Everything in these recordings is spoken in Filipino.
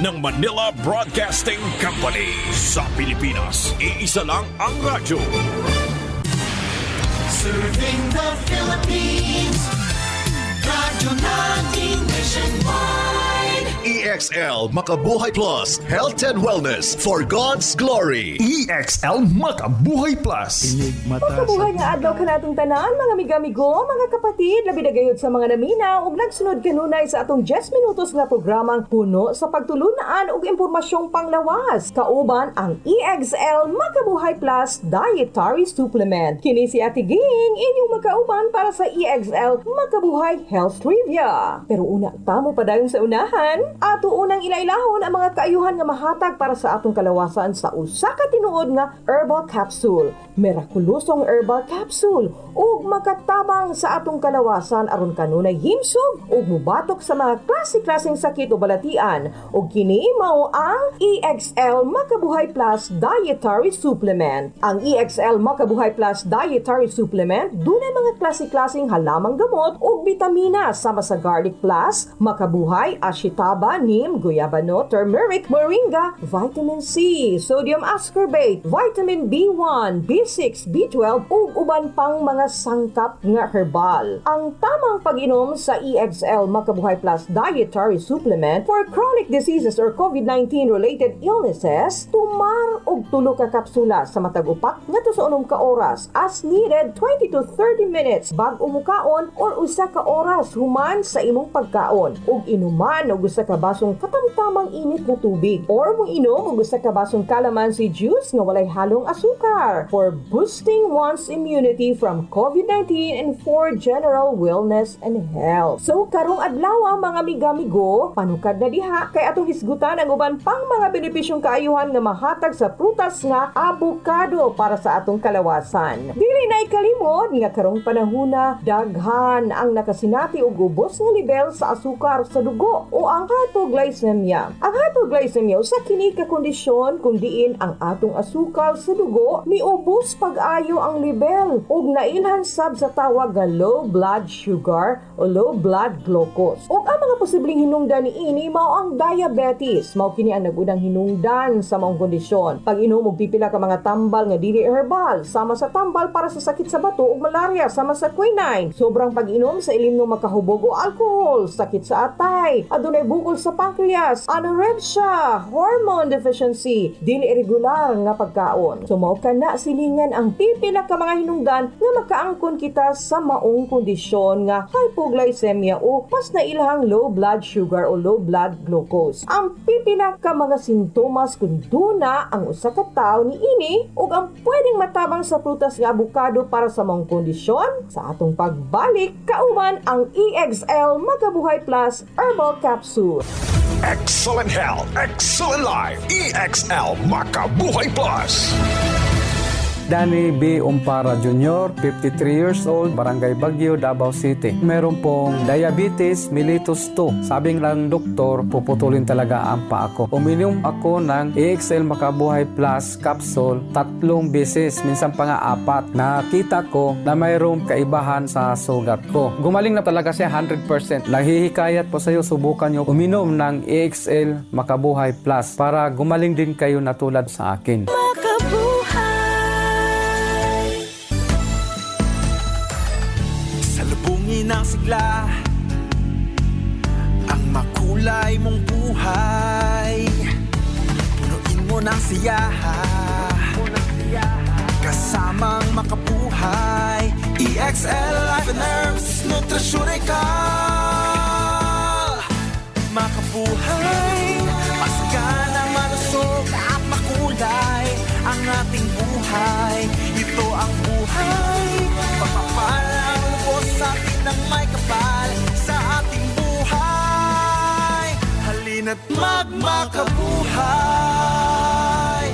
ng Manila Broadcasting Company. Sa Pilipinas, iisa lang ang radyo. Serving the Philippines, radyo natin nationwide. EXL Makabuhay Plus, Health and Wellness for God's Glory. EXL Makabuhay Plus. Makabuhay nga adlaw ka natong tanan, mga amigo-amigo, mga kapatid, labi na gayud sa mga naminaw ug nagsunod kanunay sa atong 10 minutos nga programang puno sa pagtulunaan ug impormasyong panglawas. Kauban ang EXL Makabuhay Plus Dietary Supplement. Kini si Ate Ging, inyong magkauban para sa EXL Makabuhay Health Trivia. Pero una, tamo pa dayon sa unahan, ato unang ilailahon ang mga kaayuhan nga mahatag para sa atong kalawasan sa usa ka tinuod nga herbal capsule. Mirakulosong herbal capsule ug makatabang sa atong kalawasan aron kanunay himsog ug mubatok sa mga klase-klaseng sakit o balatian. Ug kini mao ang EXL Makabuhay Plus Dietary Supplement. Ang EXL Makabuhay Plus Dietary Supplement dunay mga klase-klaseng halamang gamot ug bitamina sama sa garlic plus, makabuhay, ashitaba, neem, guyabano, turmeric, moringa, vitamin C, sodium ascorbate, vitamin B1, B6, B12 ug uban pang mga sangkap nga herbal. Ang tamang pag-inom sa EXL Makabuhay Plus Dietary Supplement for chronic diseases or COVID-19 related illnesses, tumar og tulo ka kapsula sa matag upat ngadto sa 6 ka oras as needed 20 to 30 minutes bag-o mukaon or usa ka oras human sa imong pagkaon ug inuman og usa ka basong katamtamang init nga tubig or mong inom og usa ka basong calamansi juice nga walay halong asukar for boosting one's immunity from COVID-19 and for general wellness and health. So karong adlaw mga amiga-amigo, panukad na diha kay atong hisgutan ang uban pang mga benepisyong kaayuhan nga mahatag sa prutas nga avocado para sa atong kalawasan. Dili na ikalimot nga karong panahona daghan ang nakasinati og ubos nga level sa asukar sa dugo o ang hypoglycemia. Ang hypoglycemia usa kini ka kondisyon kung diin ang atong asukal sa dugo miubos pag-ayo ang level ug nailhan sab sa tawag nga low blood sugar o low blood glucose. Ug ang mga posibleng hinungdan niini mao ang diabetes. Mao kini ang nag-unang hinungdan sa maong kondisyon. Pag-inom og pipila ka mga tambal nga dili herbal sama sa tambal para sa sakit sa bato ug malaria sama sa quinine. Sobrang pag-inom sa ilimnong makahubog o alcohol, sakit sa atay, adunay bukol sa pancreas, anorexia, hormone deficiency, dili irregular nga pagkaon. So mao kana silingan ang pipila ka mga hinungdan nga makaangkon kita sa maong kondisyon nga hypoglycemia o mas nailhang low blood sugar o low blood glucose. Ang pipila ka mga sintomas kung duna ang usa ka tawo niini ug ang pwedeng matabang sa prutas nga avocado para sa maong kondisyon sa atong pagbalik kauban ang EXL Makabuhay Plus Herbal Capsule. Excellent health, excellent life. EXL Makabuhay Plus. Danny B. Umpara Jr., 53 years old, Barangay Baguio, Davao City. Meron pong diabetes mellitus 2. Sabing lang doktor, puputulin talaga ang paa ko. Uminom ako ng EXL Makabuhay Plus capsule 3 beses, minsan pa nga 4. Nakita ko na mayroong kaibahan sa sugat ko. Gumaling na talaga siya 100%. Naghihikayat po sa iyo, subukan nyo uminom ng EXL Makabuhay Plus para gumaling din kayo na tulad sa akin. Ng sigla ang makulay mong buhay, punuin mo ng siyaha kasamang makabuhay. EXL Life and Herbs Nutritional. Makabuhay, masaganang malusog at makulay ang ating buhay. Ito ang buhay, pagpapalang lubos sa atin ng may kapal sa ating buhay. Halina't magmakabuhay.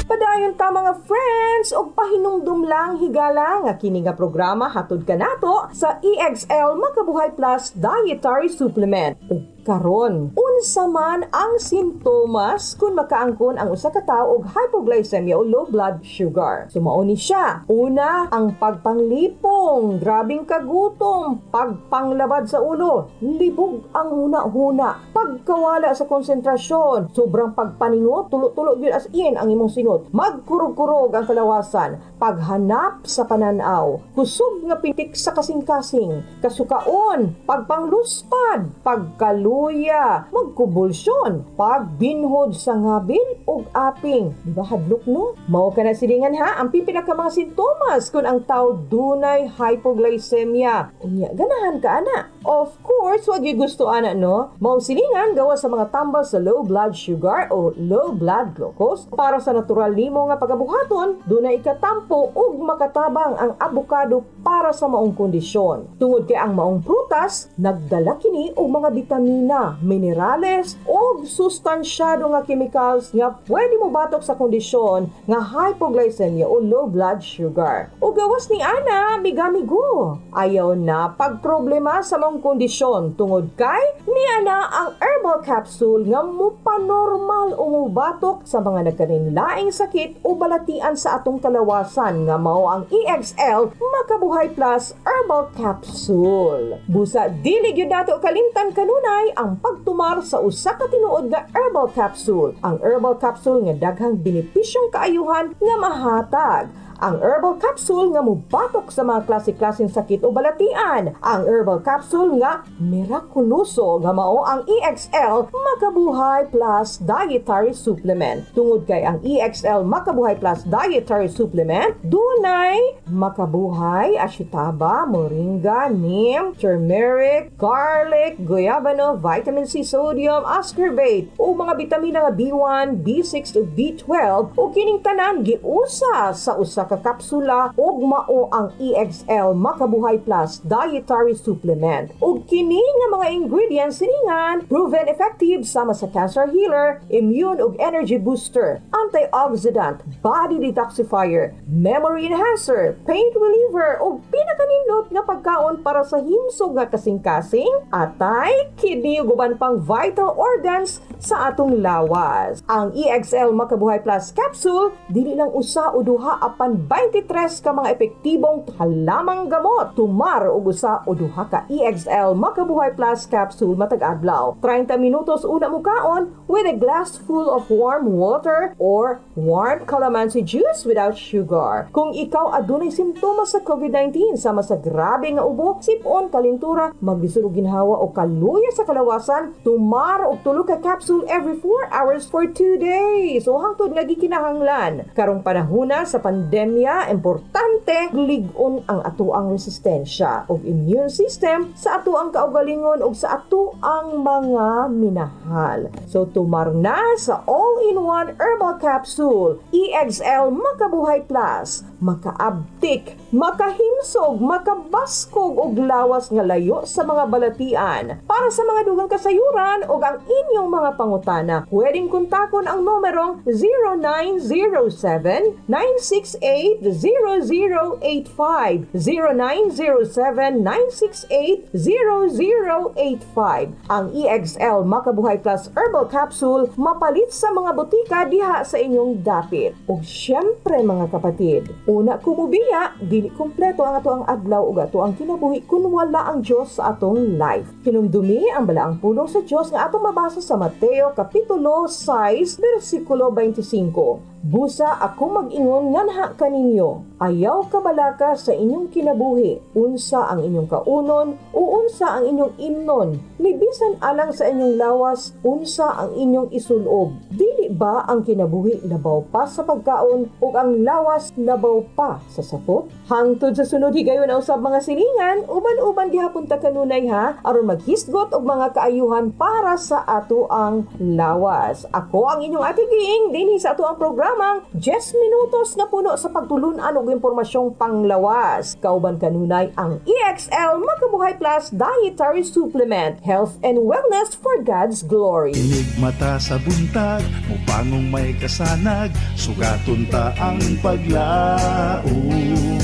Padayon ta mga friends og pahinumdum lang higala nga kini nga programa hatod kanato sa EXL Makabuhay Plus Dietary Supplement. Ug karon. Unsa man ang sintomas kung makaangkon ang usa ka tawo og hypoglycemia o low blood sugar. Sumao ni siya. Una, ang pagpanglipong, grabing kagutom, pagpanglabad sa ulo, libog ang huna-huna, pagkawala sa konsentrasyon, sobrang pagpaningot, tulo-tulo gyud as in ang imong singot, magkurog-kurog ang kalawasan, paghanap sa pananaw, kusog nga pitik sa kasing-kasing, kasukaon, pagpangluspad, pagkaluya, magkubulsyon, pagbinhod sa ngabil ug aping. Di ba hadlok no? Mao ka na silingan ha, ang pipila ka mga sintomas kung ang tao dunay hypoglycemia. Unya, ganahan ka ana. Of course, wag yung gusto ana no? Mao silingan gawa sa mga tambal sa low blood sugar o low blood glucose para sa natural nimo nga pagabuhaton, dunay ikatampo ug makatabang ang abukado para sa maong kondisyon. Tungod kay ang maong prutas, nagdala kini og mga bitamina, minerales ug sustansyado nga chemicals nga pwede mo batok sa kondisyon nga hypoglycemia o low blood sugar. O gawas ni ana, migamigo. Ayaw na pagproblema sa maong kondisyon tungod kay ni ana ang herbal capsule nga mupanormal o mubatok sa mga nagkaninlaing sakit o balatian sa atong kalawasan nga mao ang EXL Makabuhay Plus Herbal Capsule. Busa dili gyud nato kalimtan kanunay ang pagtumar sa usa ka tinuod nga herbal capsule. Ang herbal capsule nga daghang benepisyong kaayuhan nga mahatag. Ang herbal capsule nga mubatok sa mga klase-klaseng sakit o balatian. Ang herbal capsule nga mirakuloso nga mao ang EXL Makabuhay Plus Dietary Supplement. Tungod kay ang EXL Makabuhay Plus Dietary Supplement dunay makabuhay, ashitaba, moringa, neem, turmeric, garlic, guayabano, vitamin C, sodium, ascorbate o mga bitamina nga B1, B6 ug B12 o kining tanan giusa sa usa ka kapsula ug mao ang EXL Makabuhay Plus Dietary Supplement. Ug kini nga mga ingredients siningan proven effective sama sa cancer healer, immune ug energy booster, antioxidant, body detoxifier, memory enhancer, pain reliever ug pinakanindot nga pagkaon para sa himsog nga kasing-kasing, atay, kidney ug uban pang vital organs sa atong lawas. Ang EXL Makabuhay Plus capsule dili lang usa o duha apan 23 ka mga epektibong halamang gamot. Tumar og usa o duha ka EXL Makabuhay Plus capsule matag adlaw. 30 minutos una mo kaon with a glass full of warm water or warm calamansi juice without sugar. Kung ikaw adunay simptomas sa COVID-19 sama sa grabe nga ubo, sipon, kalintura, magbisulog ginhawa o kaluya sa kalawasan, tumar og tulo ka capsule every 4 hours for 2 days. So hangtod nga gikinahanglan. Karong panahona sa pandemya, importante lig-on ang atuang resistensya ug immune system sa atuang kaugalingon ug sa atuang mga minahal. So tumar na sa all-in-one herbal capsule EXL Makabuhay Plus. Makaabtik, makahimsog, makabaskog og lawas nga layo sa mga balatian. Para sa mga dugang kasayuran ug ang inyong mga pangutana, pwedeng kontakon ang numerong 0907-968-0085, 0907-968-0085. Ang EXL Makabuhay Plus Herbal Capsule mapalit sa mga butika diha sa inyong dapit. Ug syempre mga kapatid, una kumubiya, dili kompleto ang ato ang adlaw ug ato ang kinabuhi kung wala ang Dios sa atong life. Hinumdumi ang balaang pulong sa Dios nga atong mabasa sa Mateo Kapitulo 6, versikulo 25. Busa ako mag-ingon nganha kaninyo, ayaw kabalaka sa inyong kinabuhi, unsa ang inyong kaunon o unsa ang inyong imnon, libisan alang sa inyong lawas, unsa ang inyong isulob. Dili ba ang kinabuhi labaw pa sa pagkaon o ang lawas labaw pa sa sapot? Hangtod sa sunod higayon ang usab mga silingan, uban-uban gihapon ta kanunay ha, aron maghisgot og mga kaayuhan para sa ato ang lawas. Ako ang inyong Ate Ging, dinhi sa ato ang programa 10 minutos na puno sa pagtulunan og impormasyong panglawas. Kauban kanunay ang EXL Makabuhay Plus Dietary Supplement, Health and Wellness for God's Glory. Inig mata sa buntag, mupangong may kasanag, sugaton ta ang paglaom.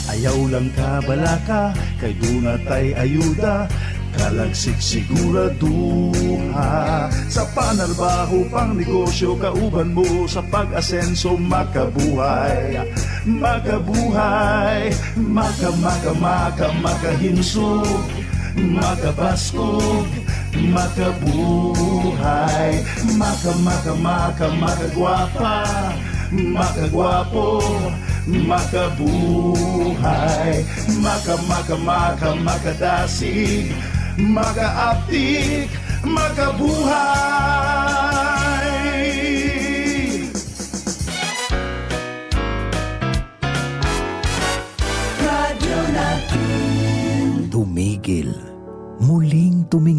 Ayaw lang ka balaka, kay dunatay ayuda, Kalagsik siguraduha sa panarbaho pang negosyo kauban mo sa pag-asenso makabuhay. Makabuhay, makahinsog, makabaskog, makabuhay, makagwapa, makagwapo, makabuhay, makadasig, makaaptik, makabuhay. Tumigil, muling tumingin.